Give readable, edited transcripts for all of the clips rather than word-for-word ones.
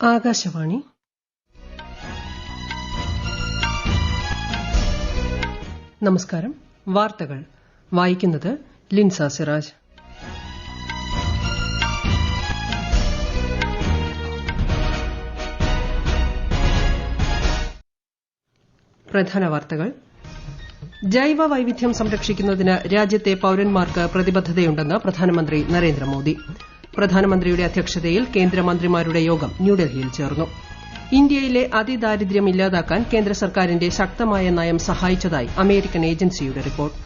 ആകാശവാണി. നമസ്കാരം. വാർത്തകൾ വായിക്കുന്നത് ലിൻസ സിറാജ്. പ്രധാന വാർത്തകൾ. ജൈവ വൈവിധ്യം സംരക്ഷിക്കുന്നതിന് രാജ്യത്തെ പൌരന്മാർക്ക് പ്രതിബദ്ധതയുണ്ടെന്ന് പ്രധാനമന്ത്രി നരേന്ദ്രമോദി. പ്രധാനമന്ത്രിയുടെ അധ്യക്ഷതയിൽ കേന്ദ്രമന്ത്രിമാരുടെ യോഗം ന്യൂഡൽഹിയിൽ ചേർന്നു. ഇന്ത്യയിലെ അതിദാരിദ്ര്യം ഇല്ലാതാക്കാൻ കേന്ദ്ര സർക്കാരിന്റെ ശക്തമായ നയം സഹായിച്ചതായി അമേരിക്കൻ ഏജൻസിയുടെ റിപ്പോർട്ട്.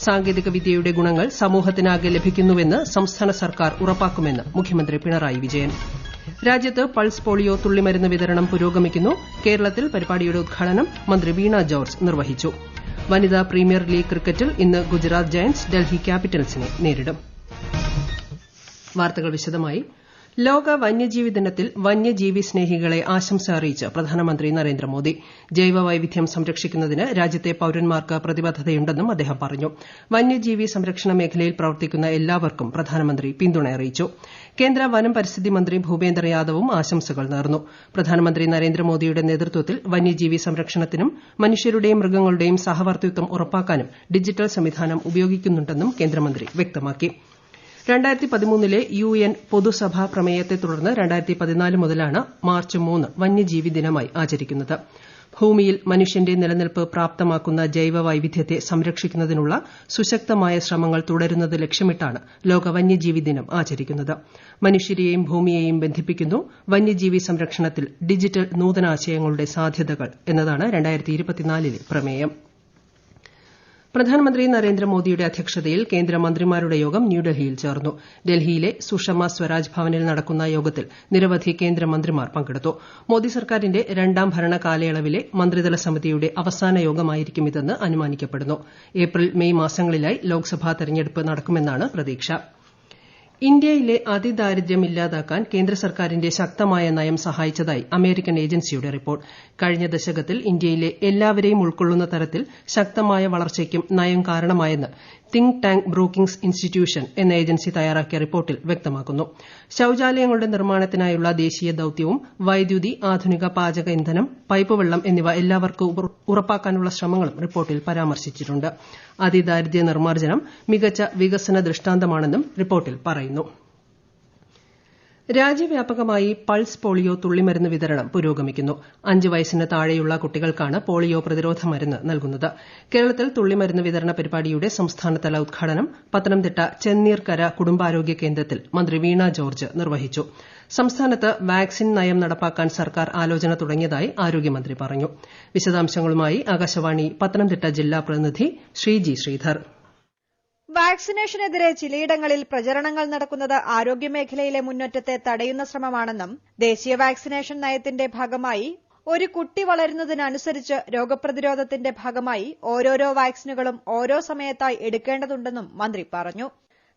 സാങ്കേതികവിദ്യയുടെ ഗുണങ്ങൾ സമൂഹത്തിനാകെ ലഭിക്കുന്നുവെന്ന് സംസ്ഥാന സർക്കാർ ഉറപ്പാക്കുമെന്ന് മുഖ്യമന്ത്രി പിണറായി വിജയൻ. രാജ്യത്ത് പൾസ് പോളിയോ തുള്ളിമരുന്ന് വിതരണം പുരോഗമിക്കുന്നു. കേരളത്തിൽ പരിപാടിയുടെ ഉദ്ഘാടനം മന്ത്രി വീണ ജോർജ് നിർവഹിച്ചു. വനിതാ പ്രീമിയർ ലീഗ് ക്രിക്കറ്റിൽ ഇന്ന് ഗുജറാത്ത് ജയന്റ്സ് ഡൽഹി ക്യാപിറ്റൽസിനെ നേരിടും. വാർത്തകൾ വിശദമായി. ലോക വന്യജീവി ദിനത്തിൽ വന്യജീവി സ്നേഹികളെ ആശംസ അറിയിച്ച് പ്രധാനമന്ത്രി നരേന്ദ്രമോദി. ജൈവ വൈവിധ്യം സംരക്ഷിക്കുന്നതിന് രാജ്യത്തെ പൌരന്മാർക്ക് പ്രതിബദ്ധതയുണ്ടെന്നും അദ്ദേഹം പറഞ്ഞു. വന്യജീവി സംരക്ഷണ മേഖലയിൽ പ്രവർത്തിക്കുന്ന എല്ലാവർക്കും പ്രധാനമന്ത്രി പിന്തുണ അറിയിച്ചു. കേന്ദ്ര വനം പരിസ്ഥിതി മന്ത്രി ഭൂപേന്ദർ യാദവും ആശംസകൾ നേർന്നു. പ്രധാനമന്ത്രി നരേന്ദ്രമോദിയുടെ നേതൃത്വത്തിൽ വന്യജീവി സംരക്ഷണത്തിനും മനുഷ്യരുടെയും മൃഗങ്ങളുടെയും സഹവർത്തിത്വം ഉറപ്പാക്കാനും ഡിജിറ്റൽ സംവിധാനം ഉപയോഗിക്കുന്നുണ്ടെന്നും കേന്ദ്രമന്ത്രി വ്യക്തമാക്കി. 2013 UN പൊതുസഭാ പ്രമേയത്തെ തുടർന്ന് 2014 മുതലാണ് മാർച്ച് 3 വന്യജീവി ദിനമായി ആചരിക്കുന്നത്. ഭൂമിയിൽ മനുഷ്യന്റെ നിലനിൽപ്പ് പ്രാപ്തമാക്കുന്ന ജൈവ വൈവിധ്യത്തെ സംരക്ഷിക്കുന്നതിനുള്ള സുശക്തമായ ശ്രമങ്ങൾ തുടരുന്നത് ലക്ഷ്യമിട്ടാണ് ലോക വന്യജീവി ദിനം ആചരിക്കുന്നത്. മനുഷ്യരെയും ഭൂമിയെയും ബന്ധിപ്പിക്കുന്നു വന്യജീവി സംരക്ഷണത്തിൽ ഡിജിറ്റൽ നൂതനാശയങ്ങളുടെ സാധ്യതകൾ എന്നതാണ് 2024 പ്രമേയം. പ്രധാനമന്ത്രി നരേന്ദ്രമോദിയുടെ അധ്യക്ഷതയിൽ കേന്ദ്രമന്ത്രിമാരുടെ യോഗം ന്യൂഡൽഹിയിൽ ചേർന്നു. ഡൽഹിയിലെ സുഷമ സ്വരാജ് ഭവനിൽ നടക്കുന്ന യോഗത്തിൽ നിരവധി കേന്ദ്രമന്ത്രിമാർ പങ്കെടുത്തു. മോദി സർക്കാരിന്റെ രണ്ടാം ഭരണകാലയളവിലെ മന്ത്രിതല സമിതിയുടെ അവസാന യോഗമായിരിക്കും ഇതെന്ന് അനുമാനിക്കപ്പെടുന്നു. ഏപ്രിൽ മെയ് മാസങ്ങളിലായി ലോക്സഭാ തെരഞ്ഞെടുപ്പ് നടക്കുമെന്നാണ് പ്രതീക്ഷ. ഇന്ത്യയിലെ അതിദാരിദ്ര്യം ഇല്ലാതാക്കാൻ കേന്ദ്ര സർക്കാരിന്റെ ശക്തമായ നയം സഹായിച്ചതായി അമേരിക്കൻ ഏജൻസിയുടെ റിപ്പോർട്ട്. കഴിഞ്ഞ ദശകത്തിൽ ഇന്ത്യയിലെ എല്ലാവരെയും ഉൾക്കൊള്ളുന്ന തരത്തിൽ ശക്തമായ വളർച്ചയ്ക്കും നയം കാരണമായെന്ന് തിങ്ക് ടാങ്ക് ബ്രൂക്കിംഗ്സ് ഇൻസ്റ്റിറ്റ്യൂഷൻ എന്ന ഏജൻസി തയ്യാറാക്കിയ റിപ്പോർട്ടിൽ വ്യക്തമാക്കുന്നു. ശൌചാലയങ്ങളുടെ നിർമ്മാണത്തിനായുള്ള ദേശീയ ദൌത്യവും വൈദ്യുതി, ആധുനിക പാചക ഇന്ധനം, പൈപ്പ് വെള്ളം എന്നിവ എല്ലാവർക്കും ഉറപ്പാക്കാനുള്ള ശ്രമങ്ങളും റിപ്പോർട്ടിൽ പരാമർശിച്ചിട്ടുണ്ട്. അതിദാരിദ്ര്യ നിർമ്മാർജ്ജനം മികച്ച വികസന ദൃഷ്ടാന്തമാണെന്നും റിപ്പോർട്ടിൽ പറയുന്നു. രാജ്യവ്യാപകമായി പൾസ് പോളിയോ തുള്ളിമരുന്ന് വിതരണം പുരോഗമിക്കുന്നു. 5 വയസ്സിന് താഴെയുള്ള കുട്ടികൾക്കാണ് പോളിയോ പ്രതിരോധ മരുന്ന് നൽകുന്നത്. കേരളത്തിൽ തുള്ളിമരുന്ന് വിതരണ പരിപാടിയുടെ സംസ്ഥാനതല ഉദ്ഘാടനം പത്തനംതിട്ട ചെന്നീർക്കര കുടുംബാരോഗ്യ കേന്ദ്രത്തിൽ മന്ത്രി വീണ ജോർജ് നിർവഹിച്ചു. സംസ്ഥാനത്ത് വാക്സിൻ നയം നടപ്പാക്കാൻ സർക്കാർ ആലോചന തുടങ്ങിയതായി ആരോഗ്യമന്ത്രി പറഞ്ഞു. വിശദാംശങ്ങളുമായി ആകാശവാണി പത്തനംതിട്ട ജില്ലാ പ്രതിനിധി ശ്രീജി ശ്രീധർ. വാക്സിനേഷനെതിരെ ചിലയിടങ്ങളിൽ പ്രചരണങ്ങൾ നടക്കുന്നത് ആരോഗ്യമേഖലയിലെ മുന്നേറ്റത്തെ തടയുന്ന ശ്രമമാണെന്നും ദേശീയ വാക്സിനേഷൻ നയത്തിന്റെ ഭാഗമായി ഒരു കുട്ടി വളരുന്നതിനനുസരിച്ച് രോഗപ്രതിരോധത്തിന്റെ ഭാഗമായി ഓരോരോ വാക്സിനുകളും ഓരോ സമയത്തായി എടുക്കേണ്ടതുണ്ടെന്നും മന്ത്രി പറഞ്ഞു.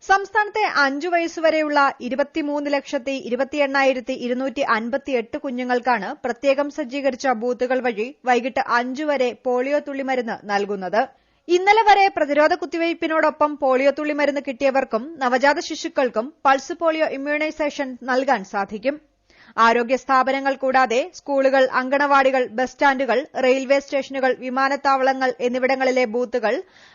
സംസ്ഥാനത്തെ 5 വയസ്സുവരെയുള്ള 23,28,258 കുഞ്ഞുങ്ങൾക്കാണ് പ്രത്യേകം സജ്ജീകരിച്ച ബൂത്തുകൾ വഴി വൈകിട്ട് 5 വരെ പോളിയോ തുള്ളിമരുന്ന് നൽകുന്നത്. ഇന്നലെ വരെ പ്രതിരോധ കുത്തിവയ്പ്പിനോടൊപ്പം പോളിയോ തുള്ളിമരുന്ന് കിട്ടിയവർക്കും നവജാത ശിശുക്കൾക്കും പൾസ് പോളിയോ ഇമ്മ്യൂണൈസേഷൻ നൽകാൻ സാധിക്കും. ആരോഗ്യ സ്ഥാപനങ്ങൾ കൂടാതെ സ്കൂളുകൾ, അങ്കണവാടികൾ, ബസ് സ്റ്റാൻഡുകൾ, റെയിൽവേ സ്റ്റേഷനുകൾ, വിമാനത്താവളങ്ങൾ എന്നിവിടങ്ങളിലെ ബൂത്തുകൾ,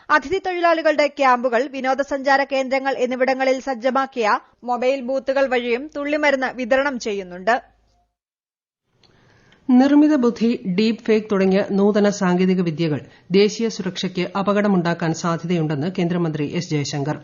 അതിഥി തൊഴിലാളികളുടെ ക്യാമ്പുകൾ, വിനോദസഞ്ചാര കേന്ദ്രങ്ങൾ എന്നിവിടങ്ങളിൽ സജ്ജമാക്കിയ മൊബൈൽ ബൂത്തുകൾ വഴിയും തുള്ളിമരുന്ന് വിതരണം ചെയ്യുന്നുണ്ട്. നിർമ്മിത ബുദ്ധി, ഡീപ് ഫേക്ക് തുടങ്ങിയ നൂതന സാങ്കേതിക വിദ്യകൾ ദേശീയ സുരക്ഷയ്ക്ക് അപകടമുണ്ടാക്കാൻ സാധ്യതയുണ്ടെന്ന് കേന്ദ്രമന്ത്രി എസ് ജയശങ്കർ.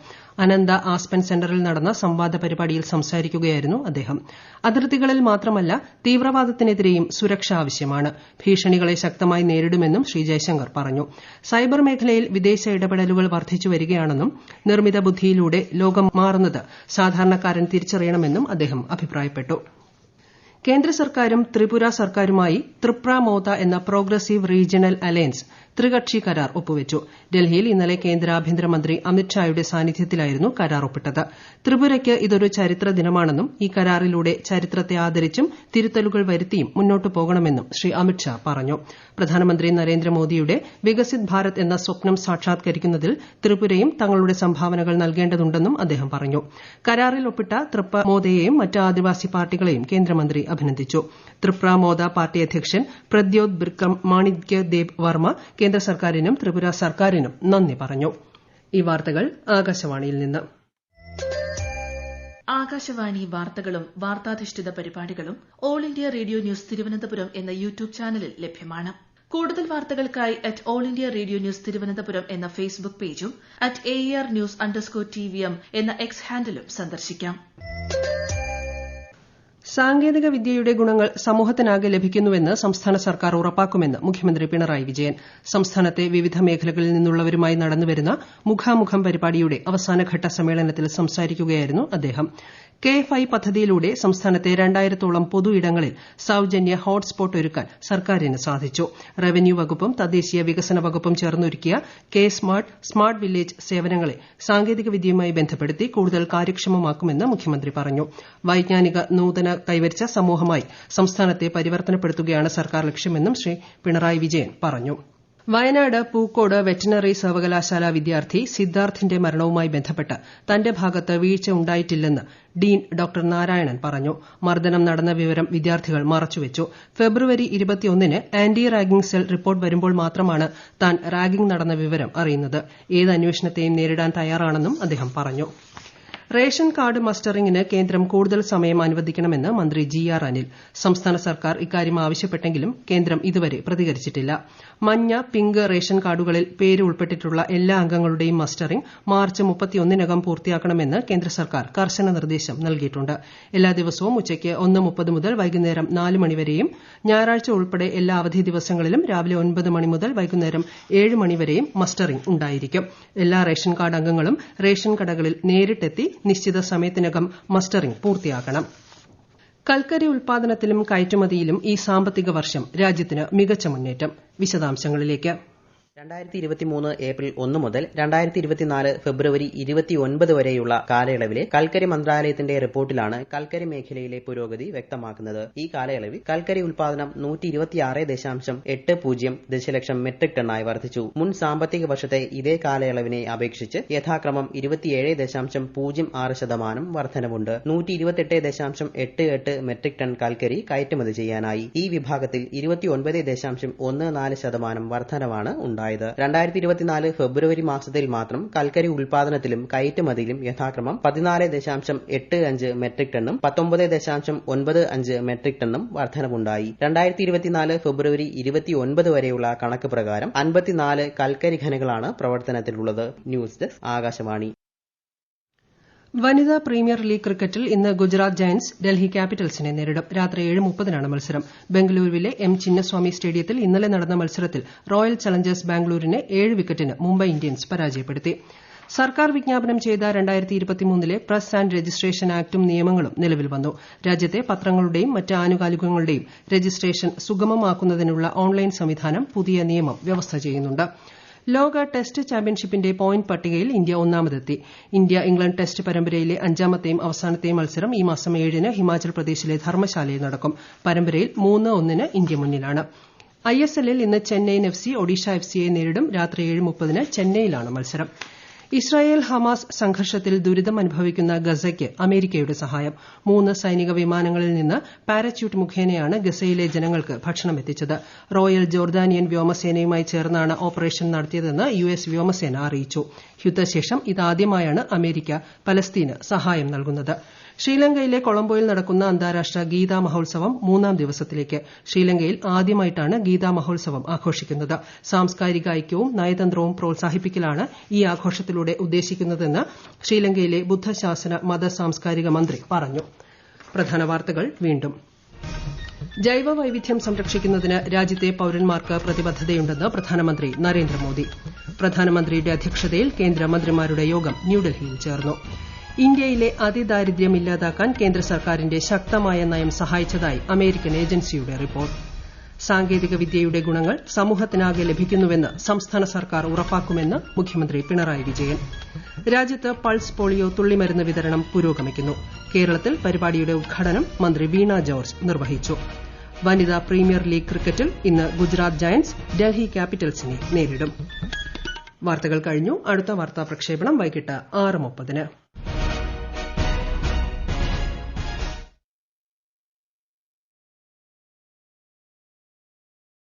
അനന്ത ആസ്പൻ സെന്ററിൽ നടന്ന സംവാദ പരിപാടിയിൽ സംസാരിക്കുകയായിരുന്നു അദ്ദേഹം. അതിർത്തികളിൽ മാത്രമല്ല തീവ്രവാദത്തിനെതിരെയും സുരക്ഷ ആവശ്യമാണ്. ഭീഷണികളെ ശക്തമായി നേരിടുമെന്നും ശ്രീ ജയശങ്കർ പറഞ്ഞു. സൈബർ മേഖലയിൽ വിദേശ ഇടപെടലുകൾ വർദ്ധിച്ചുവരികയാണെന്നും നിർമ്മിത ബുദ്ധിയിലൂടെ ലോകം മാറുന്നത് സാധാരണക്കാരൻ തിരിച്ചറിയണമെന്നും അദ്ദേഹം അഭിപ്രായപ്പെട്ടു. കേന്ദ്ര സർക്കാരും ത്രിപുര സർക്കാരുമായി ത്രിപ്ര-മോത എന്ന പ്രോഗ്രസീവ് റീജിയണൽ അലയൻസ് ത്രികക്ഷി കരാർ ഒപ്പുവച്ചു. ഡൽഹിയിൽ ഇന്നലെ കേന്ദ്ര ആഭ്യന്തരമന്ത്രി അമിത്ഷായുടെ സാന്നിധ്യത്തിലായിരുന്നു കരാർ ഒപ്പിട്ടത്. ത്രിപുരയ്ക്ക് ഇതൊരു ചരിത്ര ദിനമാണെന്നും ഈ കരാറിലൂടെ ചരിത്രത്തെ ആദരിച്ചും തിരുത്തലുകൾ വരുത്തിയും മുന്നോട്ടു പോകണമെന്നും ശ്രീ അമിത്ഷാ പറഞ്ഞു. പ്രധാനമന്ത്രി നരേന്ദ്രമോദിയുടെ വികസിത് ഭാരത് എന്ന സ്വപ്നം സാക്ഷാത്കരിക്കുന്നതിൽ ത്രിപുരയും തങ്ങളുടെ സംഭാവനകൾ നൽകേണ്ടതുണ്ടെന്നും അദ്ദേഹം പറഞ്ഞു. കരാറിൽ ഒപ്പിട്ട ത്രിപ്ര-മോതയെയും മറ്റ് ആദിവാസി പാർട്ടികളെയും കേന്ദ്രമന്ത്രി അഭിനന്ദിച്ചു. ത്രിപുര മോദ പാർട്ടി അധ്യക്ഷൻ പ്രദ്യോത് ബിർക്കം മാണിക്യ ദേബ് വർമ്മ കേന്ദ്ര സർക്കാരിനും ത്രിപുര സർക്കാരിനും നന്ദി പറഞ്ഞു. ഈ വാർത്തകൾ ആകാശവാണിയിൽ നിന്ന്. ആകാശവാണി വാർത്തകളും വാർത്താധിഷ്ഠിത പരിപാടികളും all India radio news Thiruvananthapuram എന്ന യൂട്യൂബ് ചാനലിൽ ലഭ്യമാണ്. കൂടുതൽ വാർത്തകൾക്കായി @all India radio news Thiruvananthapuram എന്ന ഫേസ്ബുക്ക് പേജും @ARnews_TVM എന്ന എക്സ് ഹാൻഡിലും സന്ദർശിക്കാം. സാങ്കേതിക വിദ്യയുടെ ഗുണങ്ങൾ സമൂഹത്തിനാകെ ലഭിക്കുന്നുവെന്ന് സംസ്ഥാന സർക്കാർ ഉറപ്പാക്കുമെന്ന് മുഖ്യമന്ത്രി പിണറായി വിജയൻ. സംസ്ഥാനത്തെ വിവിധ മേഖലകളിൽ നിന്നുള്ളവരുമായി നടന്നുവരുന്ന മുഖാമുഖം പരിപാടിയുടെ അവസാനഘട്ട സമ്മേളനത്തിൽ സംസാരിക്കുകയായിരുന്നു അദ്ദേഹം. KFI പദ്ധതിയിലൂടെ സംസ്ഥാനത്തെ 2000-ഓളം പൊതു ഇടങ്ങളിൽ സൌജന്യ ഹോട്ട്സ്പോട്ട് ഒരുക്കാൻ സർക്കാരിന് സാധിച്ചു. റവന്യൂ വകുപ്പും തദ്ദേശീയ വികസന വകുപ്പും ചേർന്നൊരുക്കിയ K-സ്മാർട്ട്, സ്മാർട്ട് വില്ലേജ് സേവനങ്ങളെ സാങ്കേതിക വിദ്യയുമായി ബന്ധപ്പെടുത്തി കൂടുതൽ കാര്യക്ഷമമാക്കുമെന്ന് മുഖ്യമന്ത്രി പറഞ്ഞു. വൈജ്ഞാനിക നൂതന കൈവരിച്ച സമൂഹമായി സംസ്ഥാനത്തെ പരിവർത്തനപ്പെടുത്തുകയാണ് സർക്കാർ ലക്ഷ്യമെന്നും ശ്രീ പിണറായി വിജയൻ പറഞ്ഞു. വയനാട് പൂക്കോട് വെറ്ററിനറി സർവകലാശാല വിദ്യാർത്ഥി സിദ്ധാർത്ഥിന്റെ മരണവുമായി ബന്ധപ്പെട്ട് തന്റെ ഭാഗത്ത് വീഴ്ച ഉണ്ടായിട്ടില്ലെന്ന് ഡീൻ ഡോക്ടർ നാരായണൻ പറഞ്ഞു. മർദ്ദനം നടന്ന വിവരം വിദ്യാർത്ഥികൾ മറച്ചുവെച്ചു. ഫെബ്രുവരി 21-ന് ആന്റി റാഗിംഗ് സെൽ റിപ്പോർട്ട് വരുമ്പോൾ മാത്രമാണ് താൻ റാഗിംഗ് നടന്ന വിവരം അറിയുന്നത്. ഏത് അന്വേഷണത്തെയും നേരിടാൻ തയ്യാറാണെന്നും അദ്ദേഹം പറഞ്ഞു. റേഷൻ കാർഡ് മസ്റ്ററിംഗിന് കേന്ദ്രം കൂടുതൽ സമയം അനുവദിക്കണമെന്ന് മന്ത്രി GR അനിൽ. സംസ്ഥാന സർക്കാർ ഇക്കാര്യം ആവശ്യപ്പെട്ടെങ്കിലും കേന്ദ്രം ഇതുവരെ പ്രതികരിച്ചിട്ടില്ല. മഞ്ഞ, പിങ്ക് റേഷൻ കാർഡുകളിൽ പേര് ഉൾപ്പെട്ടിട്ടുള്ള എല്ലാ അംഗങ്ങളുടെയും മസ്റ്ററിംഗ് മാർച്ച് 31-നകം പൂർത്തിയാക്കണമെന്ന് കേന്ദ്ര സർക്കാർ കർശന നിർദ്ദേശം നൽകിയിട്ടുണ്ട്. എല്ലാ ദിവസവും ഉച്ചയ്ക്ക് 1:30 മുതൽ വൈകുന്നേരം 4 മണിവരെയും ഞായറാഴ്ച ഉൾപ്പെടെ എല്ലാ അവധി ദിവസങ്ങളിലും രാവിലെ 9 മണി മുതൽ വൈകുന്നേരം 7 മണിവരെയും മസ്റ്ററിംഗ് ഉണ്ടായിരിക്കും. എല്ലാ റേഷൻ കാർഡ് അംഗങ്ങളും റേഷൻ കടകളിൽ നേരിട്ടെത്തി നിശ്ചിത സമയത്തിനകം മസ്റ്ററിംഗ് പൂർത്തിയാക്കണം. കൽക്കരി ഉൽപാദനത്തിലും കയറ്റുമതിയിലും ഈ സാമ്പത്തിക വർഷം രാജ്യത്തിന് മികച്ച മുന്നേറ്റം. വിശദാംശങ്ങളിലേക്ക്. 2023 ഏപ്രിൽ 1 മുതൽ 2024 ഫെബ്രുവരി 29 വരെയുള്ള കാലയളവിലെ കൽക്കരി മന്ത്രാലയത്തിന്റെ റിപ്പോർട്ടിലാണ് കൽക്കരി മേഖലയിലെ പുരോഗതി വ്യക്തമാക്കുന്നത്. ഈ കാലയളവിൽ കൽക്കരി ഉൽപാദനം 126.80 ദശലക്ഷം മെട്രിക് ടണ്ണായി വർദ്ധിച്ചു. മുൻ സാമ്പത്തിക വർഷത്തെ ഇതേ കാലയളവിനെ അപേക്ഷിച്ച് യഥാക്രമം 27.06% വർധനവുണ്ട്. 128.88 മെട്രിക് ടൺ കൽക്കരി കയറ്റുമതി ചെയ്യാനായി. ഈ വിഭാഗത്തിൽ 29.14% വർധനവാണ് ഉണ്ടായത്. 2024 ഫെബ്രുവരി മാസത്തിൽ മാത്രം കൽക്കരി ഉൽപാദനത്തിലും കയറ്റുമതിയിലും യഥാക്രമം 14.85 മെട്രിക് ടണ്ണും 19.95 മെട്രിക് ടണ്ണും വർധനവുണ്ടായി. 2024 ഫെബ്രുവരി 29 വരെയുള്ള കണക്ക് പ്രകാരം 54 കൽക്കരി ഖനികളാണ് പ്രവർത്തനത്തിലുള്ളത്. News desk Akashvani. വനിതാ പ്രീമിയർ ലീഗ് ക്രിക്കറ്റിൽ ഇന്ന് ഗുജറാത്ത് ജയന്റ്സ് ഡൽഹി ക്യാപിറ്റൽസിനെ നേരിടും. രാത്രി 7:30-നാണ് മത്സരം. ബംഗളൂരുവിലെ M. ചിന്നസ്വാമി സ്റ്റേഡിയത്തിൽ ഇന്നലെ നടന്ന മത്സരത്തിൽ റോയൽ ചലഞ്ചേഴ്സ് ബാംഗ്ലൂരിനെ 7 വിക്കറ്റിന് മുംബൈ ഇന്ത്യൻസ് പരാജയപ്പെടുത്തി. സർക്കാർ വിജ്ഞാപനം ചെയ്ത 2023-ലെ പ്രസ് ആന്റ് രജിസ്ട്രേഷൻ ആക്ടും നിയമങ്ങളും നിലവിൽ വന്നു. രാജ്യത്തെ പത്രങ്ങളുടെയും മറ്റ് ആനുകാലികങ്ങളുടെയും രജിസ്ട്രേഷൻ സുഗമമാക്കുന്നതിനുള്ള ഓൺലൈൻ സംവിധാനം പുതിയ നിയമം വ്യവസ്ഥ ചെയ്യുന്നുണ്ട്. ലോക ടെസ്റ്റ് ചാമ്പ്യൻഷിപ്പിന്റെ പോയിന്റ് പട്ടികയിൽ ഇന്ത്യ ഒന്നാമതെത്തി. ഇന്ത്യ ഇംഗ്ലണ്ട് ടെസ്റ്റ് പരമ്പരയിലെ 5ാമത്തെയും അവസാനത്തെയും മത്സരം ഈ മാസം 7-ന് ഹിമാചൽ പ്രദേശിലെ ധർമ്മശാലയിൽ നടക്കും. പരമ്പരയിൽ 3-1-ന് ഇന്ത്യ മുന്നിലാണ്. ISL-ൽ ഇന്ന് ചെന്നൈയിൻ FC ഒഡീഷ FCയെ നേരിടും. രാത്രി 7:30-ന് ചെന്നൈയിലാണ് മത്സരം. ഇസ്രായേൽ ഹമാസ് സംഘർഷത്തിൽ ദുരിതമനുഭവിക്കുന്ന ഗസയ്ക്ക് അമേരിക്കയുടെ സഹായം. 3 സൈനിക വിമാനങ്ങളിൽ നിന്ന് പാരച്യൂട്ട് മുഖേനയാണ് ഗസയിലെ ജനങ്ങൾക്ക് ഭക്ഷണം എത്തിച്ചത്. റോയൽ ജോർദാനിയൻ വ്യോമസേനയുമായി ചേർന്നാണ് ഓപ്പറേഷൻ നടത്തിയതെന്ന് US വ്യോമസേന അറിയിച്ചു. യുദ്ധശേഷം ഇതാദ്യമായാണ് അമേരിക്ക പലസ്തീന് സഹായം നൽകുന്നത്. ശ്രീലങ്കയിലെ കൊളംബോയിൽ നടക്കുന്ന അന്താരാഷ്ട്ര ഗീതാ മഹോത്സവം 3ാം ദിവസത്തിലേക്ക്. ശ്രീലങ്കയിൽ ആദ്യമായിട്ടാണ് ഗീതാ മഹോത്സവം ആഘോഷിക്കുന്നത്. സാംസ്കാരിക ഐക്യവും നയതന്ത്രവും പ്രോത്സാഹിപ്പിക്കലാണ് ഈ ആഘോഷത്തിലൂടെ ഉദ്ദേശിക്കുന്നതെന്ന് ശ്രീലങ്കയിലെ ബുദ്ധശാസന മത സാംസ്കാരിക മന്ത്രി പറഞ്ഞു. പ്രധാന വാർത്തകൾ വീണ്ടും. ജൈവ വൈവിധ്യം സംരക്ഷിക്കുന്നതിന് രാജ്യത്തെ പൌരന്മാർക്ക് പ്രതിബദ്ധതയുണ്ടെന്ന് പ്രധാനമന്ത്രി നരേന്ദ്രമോദി. പ്രധാനമന്ത്രിയുടെ അധ്യക്ഷതയിൽ കേന്ദ്രമന്ത്രിമാരുടെ യോഗം ന്യൂഡൽഹിയിൽ ചേർന്നു. ഇന്ത്യയിലെ അതിദാരിദ്ര്യം ഇല്ലാതാക്കാൻ കേന്ദ്ര സർക്കാരിന്റെ ശക്തമായ നയം സഹായിച്ചതായി അമേരിക്കൻ ഏജൻസിയുടെ റിപ്പോർട്ട്. സാങ്കേതിക വിദ്യയുടെ ഗുണങ്ങൾ സമൂഹത്തിനാകെ ലഭിക്കുന്നുവെന്ന് സംസ്ഥാന സർക്കാർ ഉറപ്പാക്കുമെന്ന് മുഖ്യമന്ത്രി പിണറായി വിജയൻ. രാജ്യത്ത് പൾസ് പോളിയോ തുള്ളിമരുന്ന് വിതരണം പുരോഗമിക്കുന്നു. കേരളത്തിൽ പരിപാടിയുടെ ഉദ്ഘാടനം മന്ത്രി വീണ ജോർജ് നിർവഹിച്ചു. വനിതാ പ്രീമിയർ ലീഗ് ക്രിക്കറ്റിൽ ഇന്ന് ഗുജറാത്ത് ജയന്റ്സ് ഡൽഹി ക്യാപിറ്റൽസിനെ നേരിടും. വാർത്തകൾ കഴിഞ്ഞു. അടുത്ത വാർത്താ പ്രക്ഷേപണം വൈകിട്ട് 6:30-ന്.